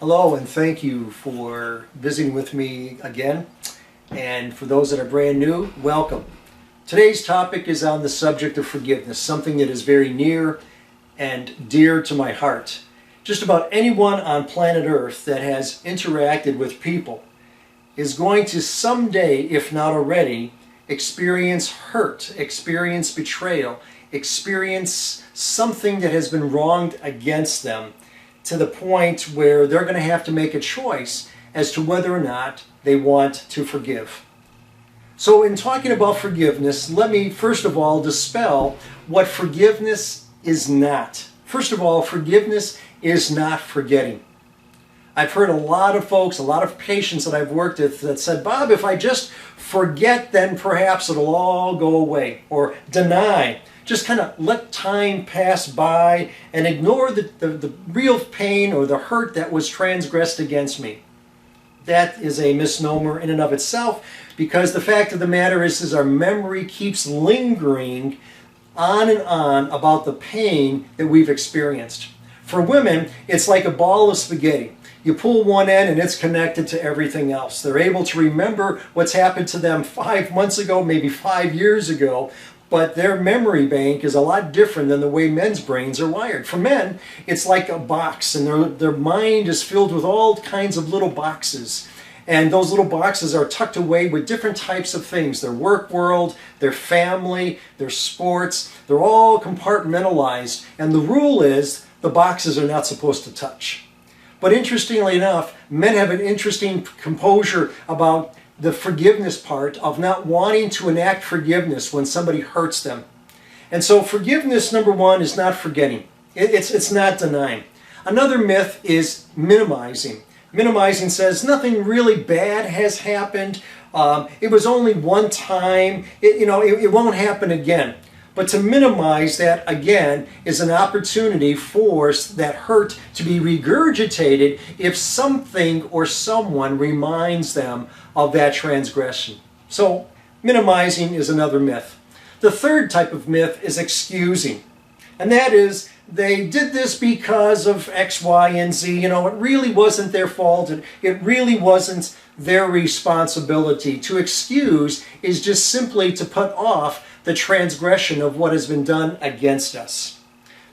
Hello, and thank you for visiting with me again. And for those that are brand new, welcome. Today's topic is on the subject of forgiveness, something that is very near and dear to my heart. Just about anyone on planet Earth that has interacted with people is going to someday, if not already, experience hurt, experience betrayal, experience something that has been wronged against them, to the point where they're going to have to make a choice as to whether or not they want to forgive. So in talking about forgiveness, let me first of all dispel what forgiveness is not. First of all, forgiveness is not forgetting. I've heard a lot of folks, a lot of patients that I've worked with that said, Bob, if I just forget, then perhaps it'll all go away. Or deny. Just kind of let time pass by and ignore the real pain or the hurt that was transgressed against me. That is a misnomer in and of itself, because the fact of the matter is our memory keeps lingering on and on about the pain that we've experienced. For women, it's like a ball of spaghetti. You pull one end and it's connected to everything else. They're able to remember what's happened to them 5 months ago, maybe 5 years ago, but their memory bank is a lot different than the way men's brains are wired. For men, it's like a box, and their mind is filled with all kinds of little boxes. And those little boxes are tucked away with different types of things. Their work world, their family, their sports, they're all compartmentalized. And the rule is the boxes are not supposed to touch. But interestingly enough, men have an interesting composure about the forgiveness part of not wanting to enact forgiveness when somebody hurts them. And so forgiveness, number one, is not forgetting. It's not denying. Another myth is minimizing. Minimizing says nothing really bad has happened. It was only one time. It won't happen again. But to minimize that, again, is an opportunity for that hurt to be regurgitated if something or someone reminds them of that transgression. So, minimizing is another myth. The third type of myth is excusing. And that is, they did this because of X, Y, and Z. It really wasn't their fault. It really wasn't their responsibility. To excuse is just simply to put off the transgression of what has been done against us.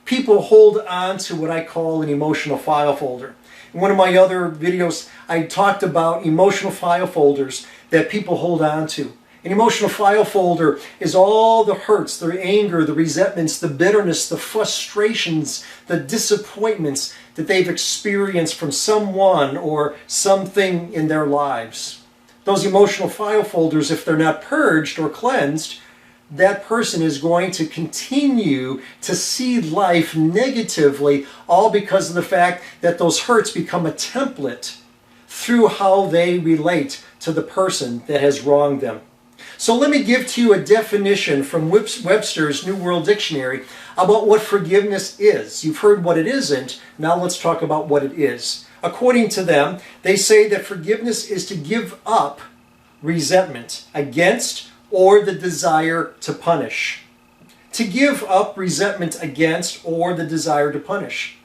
People hold on to what I call an emotional file folder. In one of my other videos, I talked about emotional file folders that people hold on to. An emotional file folder is all the hurts, the anger, the resentments, the bitterness, the frustrations, the disappointments that they've experienced from someone or something in their lives. Those emotional file folders, if they're not purged or cleansed, that person is going to continue to see life negatively, all because of the fact that those hurts become a template through how they relate to the person that has wronged them. So let me give to you a definition from Webster's New World Dictionary about what forgiveness is. You've heard what it isn't. Now let's talk about what it is. According to them, they say that forgiveness is to give up resentment against or the desire to punish. To give up resentment against or the desire to punish.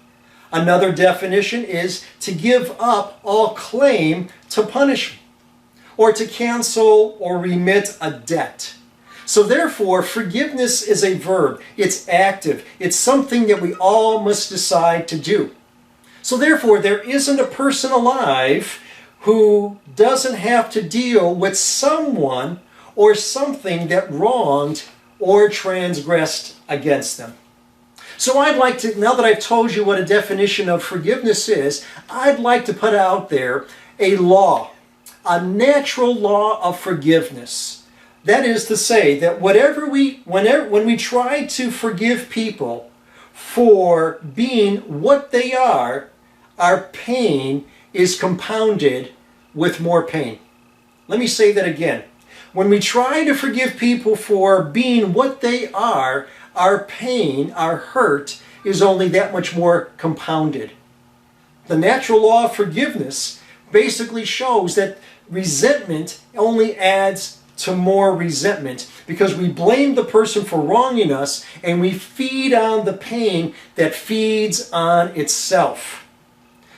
Another definition is to give up all claim to punishment, or to cancel or remit a debt. So therefore, forgiveness is a verb. It's active. It's something that we all must decide to do. So therefore, there isn't a person alive who doesn't have to deal with someone or something that wronged or transgressed against them. So I'd like to, now that I've told you what a definition of forgiveness is, I'd like to put out there a law, a natural law of forgiveness. That is to say that when we try to forgive people for being what they are, our pain is compounded with more pain. Let me say that again. When we try to forgive people for being what they are, our pain, our hurt, is only that much more compounded. The natural law of forgiveness basically shows that resentment only adds to more resentment because we blame the person for wronging us and we feed on the pain that feeds on itself.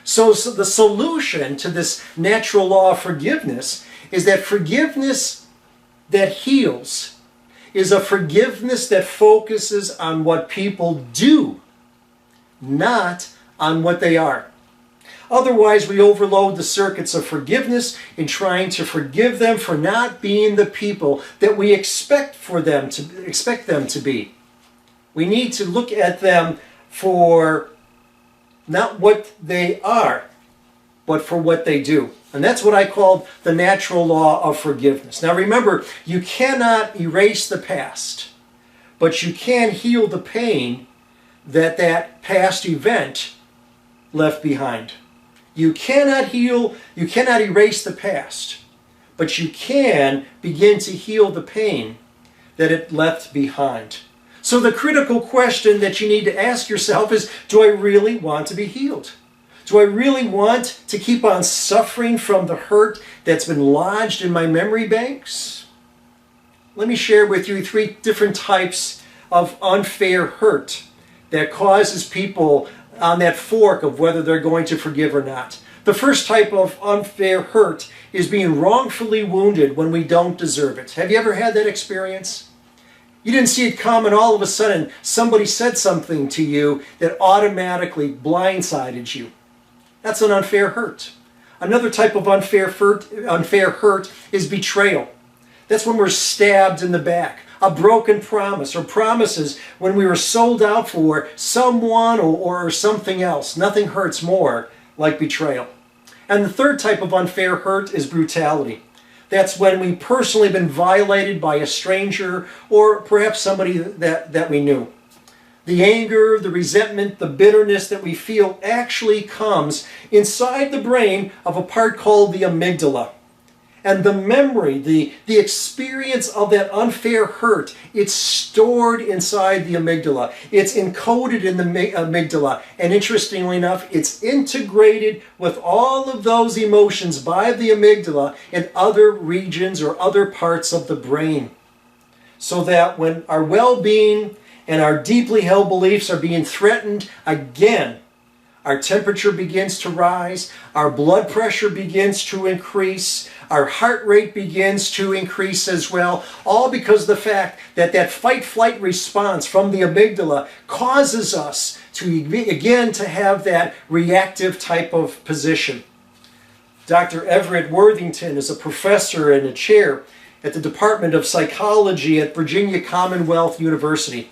So the solution to this natural law of forgiveness is that forgiveness that heals is a forgiveness that focuses on what people do, not on what they are. Otherwise, we overload the circuits of forgiveness in trying to forgive them for not being the people that we expect them to be. We need to look at them for not what they are, but for what they do. And that's what I call the natural law of forgiveness. Now remember, you cannot erase the past, but you can heal the pain that past event left behind. You cannot erase the past, but you can begin to heal the pain that it left behind. So the critical question that you need to ask yourself is, do I really want to be healed? Do I really want to keep on suffering from the hurt that's been lodged in my memory banks? Let me share with you 3 different types of unfair hurt that causes people on that fork of whether they're going to forgive or not. The first type of unfair hurt is being wrongfully wounded when we don't deserve it. Have you ever had that experience? You didn't see it come, and all of a sudden somebody said something to you that automatically blindsided you. That's an unfair hurt. Another type of unfair hurt is betrayal. That's when we're stabbed in the back. A broken promise, or promises when we were sold out for someone or something else. Nothing hurts more like betrayal. And the third type of unfair hurt is brutality. That's when we personally been violated by a stranger or perhaps somebody that we knew. The anger, the resentment, the bitterness that we feel actually comes inside the brain of a part called the amygdala. And the memory, the experience of that unfair hurt, it's stored inside the amygdala. It's encoded in the amygdala. And interestingly enough, it's integrated with all of those emotions by the amygdala in other regions or other parts of the brain. So that when our well-being and our deeply held beliefs are being threatened again, our temperature begins to rise, our blood pressure begins to increase, our heart rate begins to increase as well, all because of the fact that that fight-flight response from the amygdala causes us to again to have that reactive type of position. Dr. Everett Worthington is a professor and a chair at the Department of Psychology at Virginia Commonwealth University.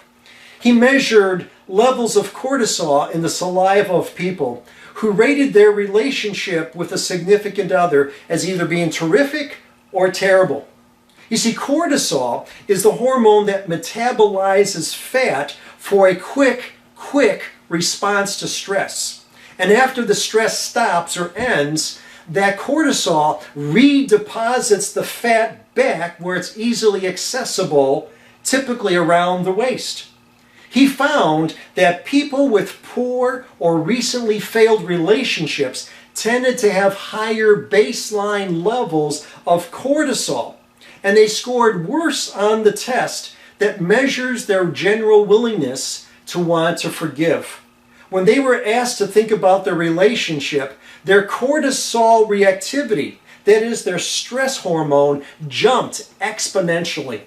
He measured levels of cortisol in the saliva of people who rated their relationship with a significant other as either being terrific or terrible. You see, cortisol is the hormone that metabolizes fat for a quick response to stress. And after the stress stops or ends, that cortisol redeposits the fat back where it's easily accessible, typically around the waist. He found that people with poor or recently failed relationships tended to have higher baseline levels of cortisol, and they scored worse on the test that measures their general willingness to want to forgive. When they were asked to think about their relationship, their cortisol reactivity, that is their stress hormone, jumped exponentially.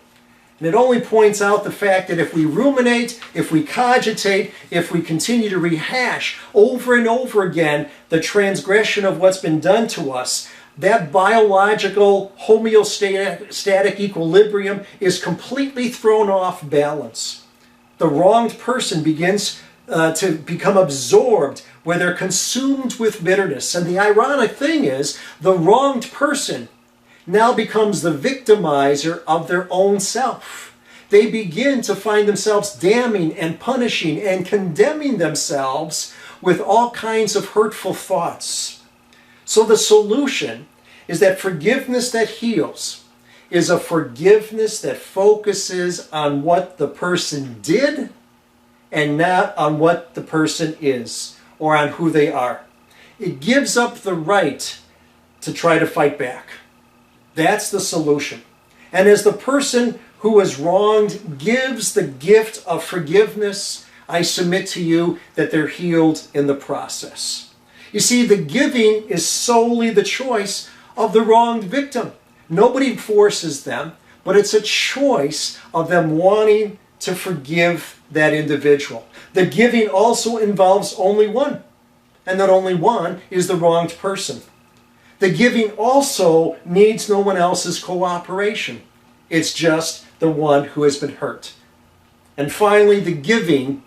And it only points out the fact that if we ruminate, if we cogitate, if we continue to rehash over and over again the transgression of what's been done to us, that biological homeostatic equilibrium is completely thrown off balance. The wronged person begins to become absorbed where they're consumed with bitterness. And the ironic thing is, the wronged person now becomes the victimizer of their own self. They begin to find themselves damning and punishing and condemning themselves with all kinds of hurtful thoughts. So the solution is that forgiveness that heals is a forgiveness that focuses on what the person did and not on what the person is or on who they are. It gives up the right to try to fight back. That's the solution. And as the person who was wronged gives the gift of forgiveness, I submit to you that they're healed in the process. You see, the giving is solely the choice of the wronged victim. Nobody forces them, but it's a choice of them wanting to forgive that individual. The giving also involves only one, and that only one is the wronged person. The giving also needs no one else's cooperation. It's just the one who has been hurt. And finally, the giving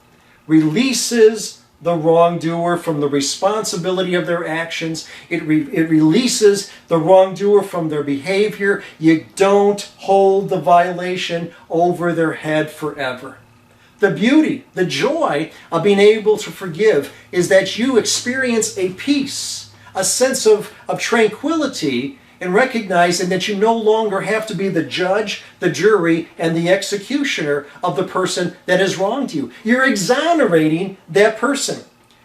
releases the wrongdoer from the responsibility of their actions. It releases the wrongdoer from their behavior. You don't hold the violation over their head forever. The beauty, the joy of being able to forgive is that you experience a peace, a sense of tranquility, and recognizing that you no longer have to be the judge, the jury, and the executioner of the person that has wronged you. You're exonerating that person.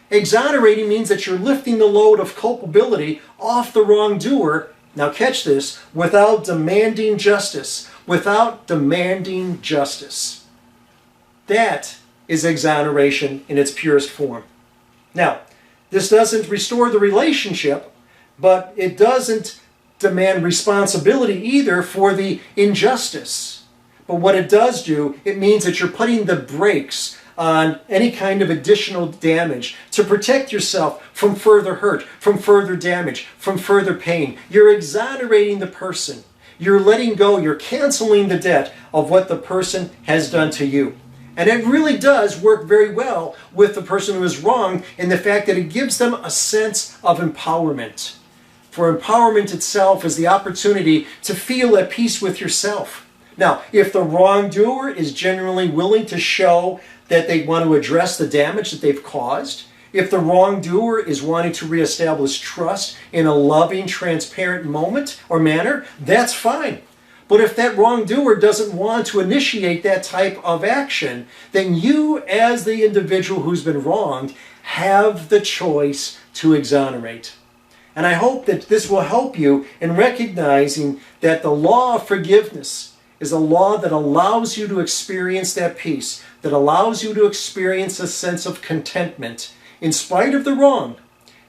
Exonerating means that you're lifting the load of culpability off the wrongdoer. Now catch this, without demanding justice. Without demanding justice. That is exoneration in its purest form. Now, this doesn't restore the relationship, but it doesn't demand responsibility either for the injustice. But what it does do, it means that you're putting the brakes on any kind of additional damage to protect yourself from further hurt, from further damage, from further pain. You're exonerating the person. You're letting go, you're canceling the debt of what the person has done to you. And it really does work very well with the person who is wronged in the fact that it gives them a sense of empowerment. For empowerment itself is the opportunity to feel at peace with yourself. Now, if the wrongdoer is genuinely willing to show that they want to address the damage that they've caused, if the wrongdoer is wanting to reestablish trust in a loving, transparent moment or manner, that's fine. But if that wrongdoer doesn't want to initiate that type of action, then you, as the individual who's been wronged, have the choice to exonerate. And I hope that this will help you in recognizing that the law of forgiveness is a law that allows you to experience that peace, that allows you to experience a sense of contentment. In spite of the wrong,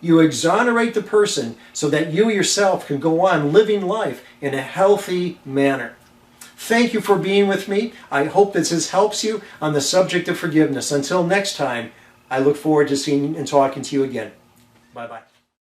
you exonerate the person so that you yourself can go on living life in a healthy manner. Thank you for being with me. I hope this helps you on the subject of forgiveness. Until next time, I look forward to seeing and talking to you again. Bye-bye.